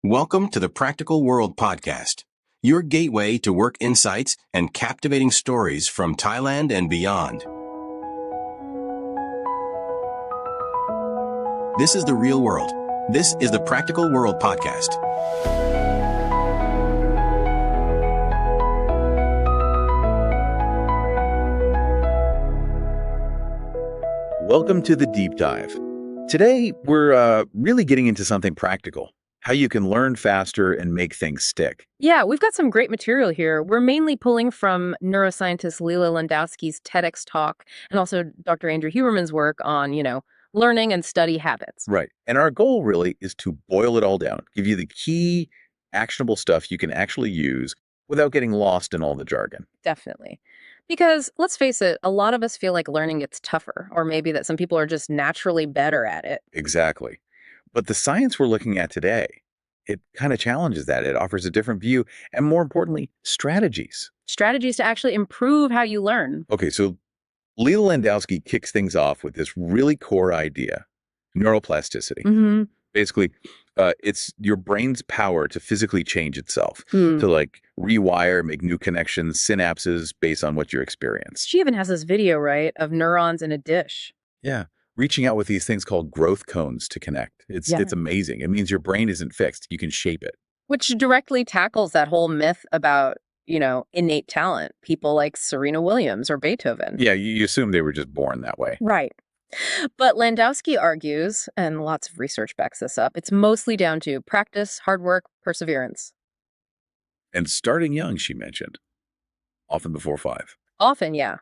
Welcome to the Practical World Podcast, your gateway to work insights and captivating stories from Thailand and beyond. This is the real world. This is the Practical World Podcast. Welcome to the Deep Dive. Today, we're really getting into something practical. How you can learn faster and make things stick. Yeah, we've got some great material here. We're mainly pulling from neuroscientist Lila Landowski's TEDx talk and also Dr. Andrew Huberman's work on, learning and study habits. Right. And our goal really is to boil it all down, give you the key actionable stuff you can actually use without getting lost in all the jargon. Definitely. Because let's face it, a lot of us feel like learning gets tougher, or maybe that some people are just naturally better at it. Exactly. But the science we're looking at today, it kind of challenges that. It offers a different view and, more importantly, strategies. Strategies to actually improve how you learn. Okay, so Lila Landowski kicks things off with this really core idea, neuroplasticity. Mm-hmm. Basically, it's your brain's power to physically change itself, to rewire, make new connections, synapses based on what you experience. She even has this video, right, of neurons in a dish. Yeah. Reaching out with these things called growth cones to connect. It's amazing. It means your brain isn't fixed. You can shape it. Which directly tackles that whole myth about, innate talent. People like Serena Williams or Beethoven. Yeah, you assume they were just born that way. Right. But Landowski argues, and lots of research backs this up, it's mostly down to practice, hard work, perseverance. And starting young, she mentioned, often before 5. Often, yeah.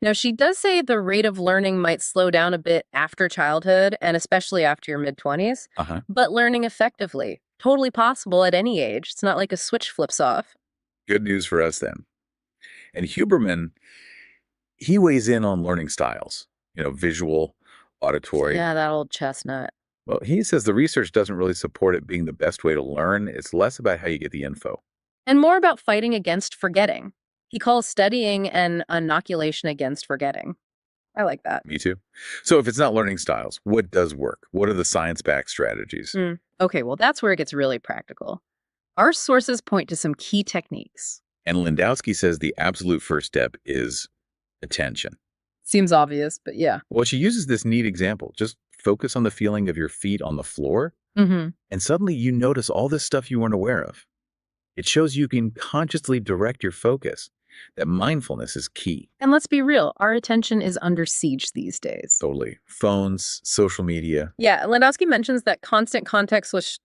Now, she does say the rate of learning might slow down a bit after childhood, and especially after your mid-20s, but learning effectively, totally possible at any age. It's not like a switch flips off. Good news for us then. And Huberman, he weighs in on learning styles, visual, auditory. Yeah, that old chestnut. Well, he says the research doesn't really support it being the best way to learn. It's less about how you get the info. And more about fighting against forgetting. He calls studying an inoculation against forgetting. I like that. Me too. So if it's not learning styles, what does work? What are the science-backed strategies? Okay, well, that's where it gets really practical. Our sources point to some key techniques. And Landowski says the absolute first step is attention. Seems obvious, but yeah. Well, she uses this neat example. Just focus on the feeling of your feet on the floor, Mm-hmm. and suddenly you notice all this stuff you weren't aware of. It shows you can consciously direct your focus. That mindfulness is key. And let's be real, our attention is under siege these days. Totally. Phones, social media. Yeah, Landowski mentions that constant context switch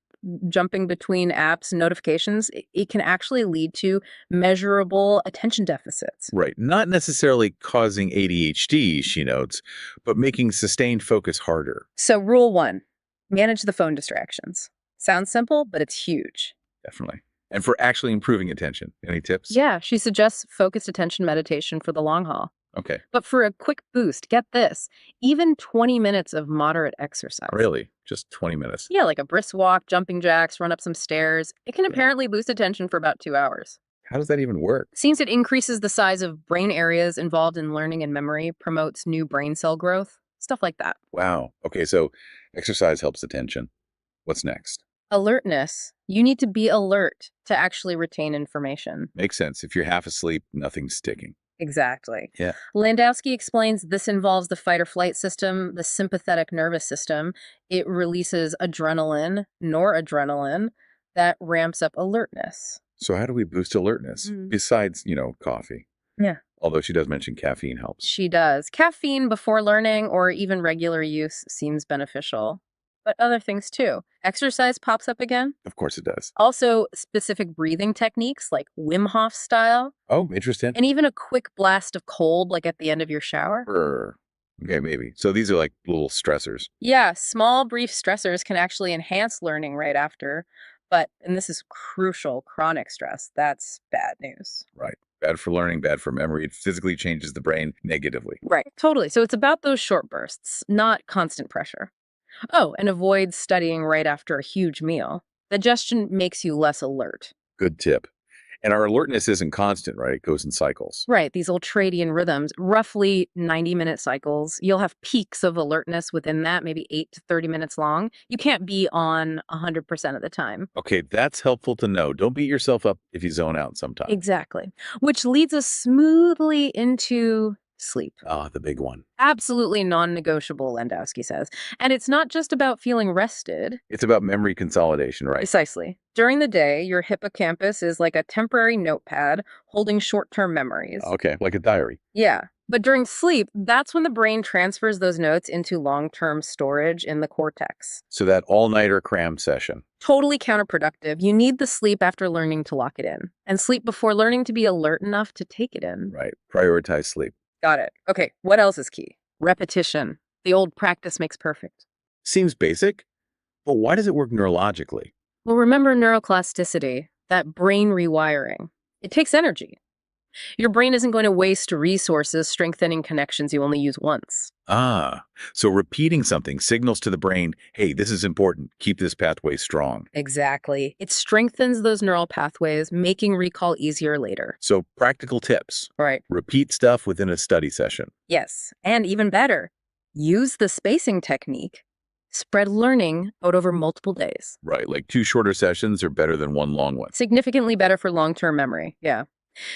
jumping between apps and notifications, it can actually lead to measurable attention deficits. Right. Not necessarily causing ADHD, she notes, but making sustained focus harder. So rule 1, manage the phone distractions. Sounds simple, but it's huge. Definitely. And for actually improving attention, any tips? Yeah, she suggests focused attention meditation for the long haul. Okay. But for a quick boost, get this, even 20 minutes of moderate exercise. Really? Just 20 minutes? Yeah, like a brisk walk, jumping jacks, run up some stairs. It can apparently boost attention for about 2 hours. How does that even work? Seems it increases the size of brain areas involved in learning and memory, promotes new brain cell growth, stuff like that. Wow. Okay, so exercise helps attention. What's next? Alertness. You need to be alert to actually retain information. Makes sense. If you're half asleep, nothing's sticking. Exactly. Yeah. Landowski explains this involves the fight or flight system, the sympathetic nervous system. It releases adrenaline, noradrenaline, that ramps up alertness. So how do we boost alertness besides, coffee? Yeah. Although she does mention caffeine helps. She does. Caffeine before learning or even regular use seems beneficial. But other things too. Exercise pops up again. Of course it does. Also, specific breathing techniques like Wim Hof style. Oh, interesting. And even a quick blast of cold, like at the end of your shower. Okay, maybe. So these are like little stressors. Yeah, small, brief stressors can actually enhance learning right after. But, and this is crucial, chronic stress, that's bad news. Right. Bad for learning, bad for memory. It physically changes the brain negatively. Right, totally. So it's about those short bursts, not constant pressure. Oh, and avoid studying right after a huge meal. Digestion makes you less alert. Good tip. And our alertness isn't constant, right? It goes in cycles. Right, these ultradian rhythms, roughly 90-minute cycles. You'll have peaks of alertness within that, maybe 8 to 30 minutes long. You can't be on 100% of the time. Okay, that's helpful to know. Don't beat yourself up if you zone out sometime. Exactly. Which leads us smoothly into sleep. Ah, the big one. Absolutely non-negotiable, Landowski says. And it's not just about feeling rested. It's about memory consolidation, right? Precisely. During the day, your hippocampus is like a temporary notepad holding short-term memories. Okay, like a diary. Yeah. But during sleep, that's when the brain transfers those notes into long-term storage in the cortex. So that all-nighter cram session. Totally counterproductive. You need the sleep after learning to lock it in, and sleep before learning to be alert enough to take it in. Right. Prioritize sleep. Got it. Okay, what else is key? Repetition. The old practice makes perfect. Seems basic, but why does it work neurologically? Well, remember neuroplasticity, that brain rewiring. It takes energy. Your brain isn't going to waste resources strengthening connections you only use once. Ah, so repeating something signals to the brain, hey, this is important. Keep this pathway strong. Exactly. It strengthens those neural pathways, making recall easier later. So practical tips. Right. Repeat stuff within a study session. Yes. And even better, use the spacing technique. Spread learning out over multiple days. Right, like 2 shorter sessions are better than 1 long one. Significantly better for long-term memory. Yeah.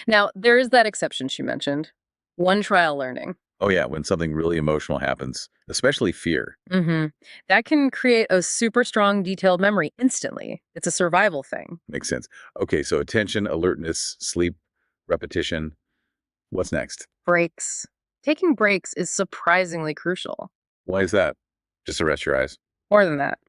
Now, there is that exception she mentioned. One trial learning. Oh yeah, when something really emotional happens, especially fear. That can create a super strong detailed memory instantly. It's a survival thing. Makes sense. Okay, so attention, alertness, sleep, repetition. What's next? Breaks. Taking breaks is surprisingly crucial. Why is that? Just to rest your eyes. More than that.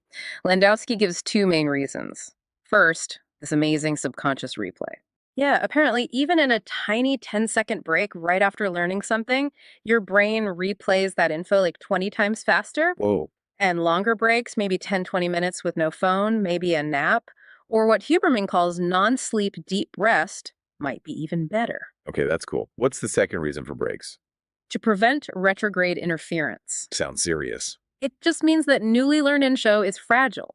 Landowski gives 2 main reasons. First, this amazing subconscious replay. Yeah, apparently, even in a tiny 10-second break right after learning something, your brain replays that info like 20 times faster. Whoa. And longer breaks, maybe 10, 20 minutes with no phone, maybe a nap, or what Huberman calls non-sleep deep rest, might be even better. Okay, that's cool. What's the second reason for breaks? To prevent retrograde interference. Sounds serious. It just means that newly learned info is fragile.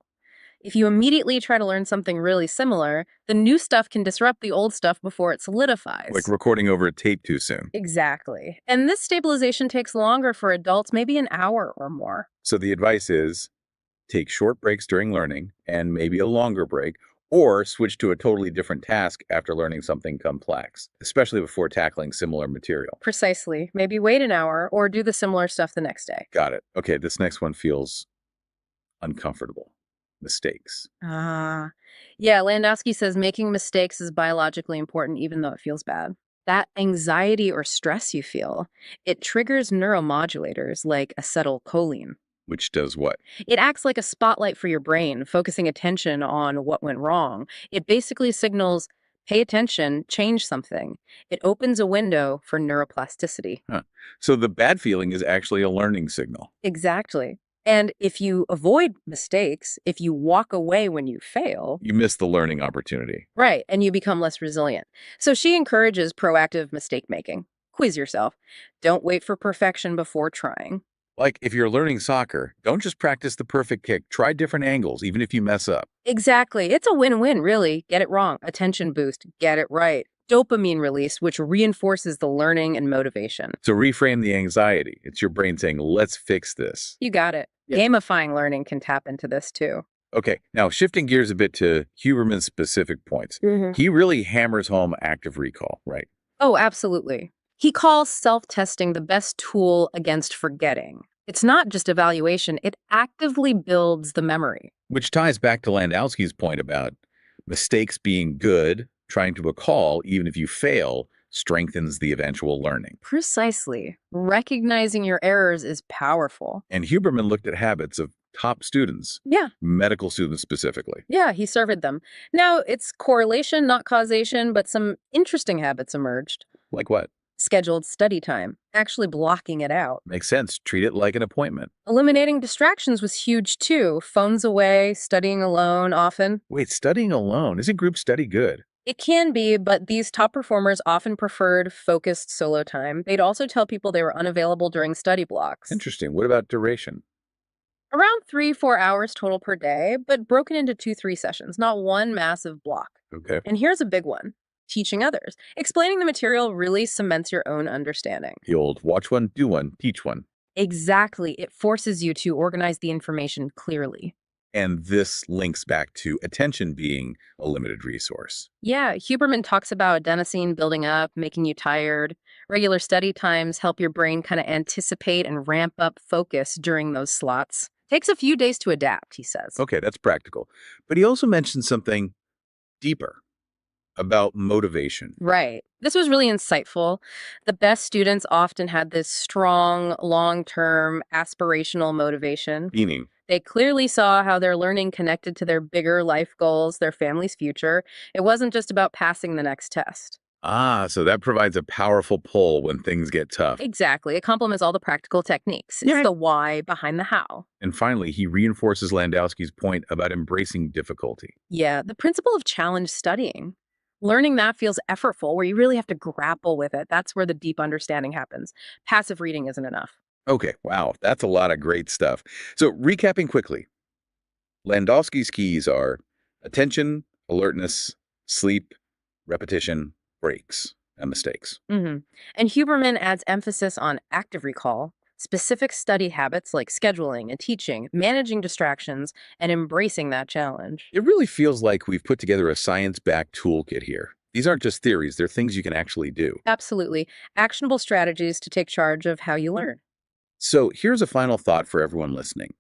If you immediately try to learn something really similar, the new stuff can disrupt the old stuff before it solidifies. Like recording over a tape too soon. Exactly. And this stabilization takes longer for adults, maybe an hour or more. So the advice is take short breaks during learning and maybe a longer break, or switch to a totally different task after learning something complex, especially before tackling similar material. Precisely. Maybe wait an hour or do the similar stuff the next day. Got it. Okay, this next one feels uncomfortable. Mistakes. Yeah, Landowski says making mistakes is biologically important even though it feels bad. That anxiety or stress you feel, it triggers neuromodulators like acetylcholine. Which does what? It acts like a spotlight for your brain, focusing attention on what went wrong. It basically signals, pay attention, change something. It opens a window for neuroplasticity. Huh. So the bad feeling is actually a learning signal. Exactly. And if you avoid mistakes, if you walk away when you fail, you miss the learning opportunity. Right, and you become less resilient. So she encourages proactive mistake making. Quiz yourself. Don't wait for perfection before trying. Like if you're learning soccer, don't just practice the perfect kick. Try different angles, even if you mess up. Exactly. It's a win-win, really. Get it wrong. Attention boost. Get it right. Dopamine release, which reinforces the learning and motivation. So reframe the anxiety. It's your brain saying, let's fix this. You got it. Yeah. Gamifying learning can tap into this too. Okay, now shifting gears a bit to Huberman's specific points. He really hammers home active recall, right? Oh, absolutely. He calls self-testing the best tool against forgetting. It's not just evaluation, it actively builds the memory. Which ties back to Landowski's point about mistakes being good. Trying to recall, even if you fail, strengthens the eventual learning. Precisely. Recognizing your errors is powerful. And Huberman looked at habits of top students. Yeah. Medical students specifically. Yeah, he surveyed them. Now, it's correlation, not causation, but some interesting habits emerged. Like what? Scheduled study time, actually blocking it out. Makes sense. Treat it like an appointment. Eliminating distractions was huge too. Phones away, studying alone often. Wait, studying alone? Isn't group study good? It can be, but these top performers often preferred focused solo time. They'd also tell people they were unavailable during study blocks. Interesting. What about duration? Around 3-4 hours total per day, but broken into 2-3 sessions, not one massive block. Okay. And here's a big one. teaching others. Explaining the material really cements your own understanding. The old watch one, do one, teach one. Exactly. It forces you to organize the information clearly. And this links back to attention being a limited resource. Yeah, Huberman talks about adenosine building up, making you tired. Regular study times help your brain kind of anticipate and ramp up focus during those slots. Takes a few days to adapt, he says. Okay, that's practical. But he also mentioned something deeper about motivation. Right. This was really insightful. The best students often had this strong, long-term aspirational motivation. Meaning, they clearly saw how their learning connected to their bigger life goals, their family's future. It wasn't just about passing the next test. so that provides a powerful pull when things get tough. Exactly. It complements all the practical techniques. It's the why behind the how. And finally, he reinforces Landowski's point about embracing difficulty. Yeah, the principle of challenge studying. Learning that feels effortful, where you really have to grapple with it. That's where the deep understanding happens. Passive reading isn't enough. Okay, wow, that's a lot of great stuff. So recapping quickly, Landowski's keys are attention, alertness, sleep, repetition, breaks, and mistakes. And Huberman adds emphasis on active recall, specific study habits like scheduling and teaching, managing distractions, and embracing that challenge. It really feels like we've put together a science-backed toolkit here. These aren't just theories, they're things you can actually do. Absolutely. Actionable strategies to take charge of how you learn. So here's a final thought for everyone listening.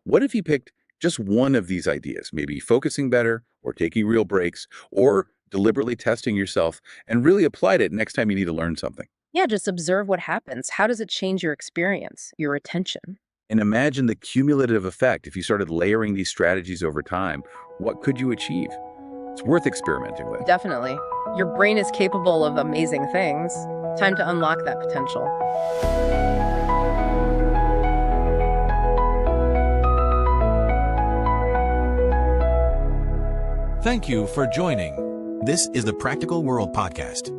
What if you picked just one of these ideas, maybe focusing better, or taking real breaks, or deliberately testing yourself, and really applied it next time you need to learn something? Yeah, just observe what happens. How does it change your experience, your attention? And imagine the cumulative effect. If you started layering these strategies over time, what could you achieve? It's worth experimenting with. Definitely. Your brain is capable of amazing things. Time to unlock that potential. Thank you for joining. This is the Practical World Podcast.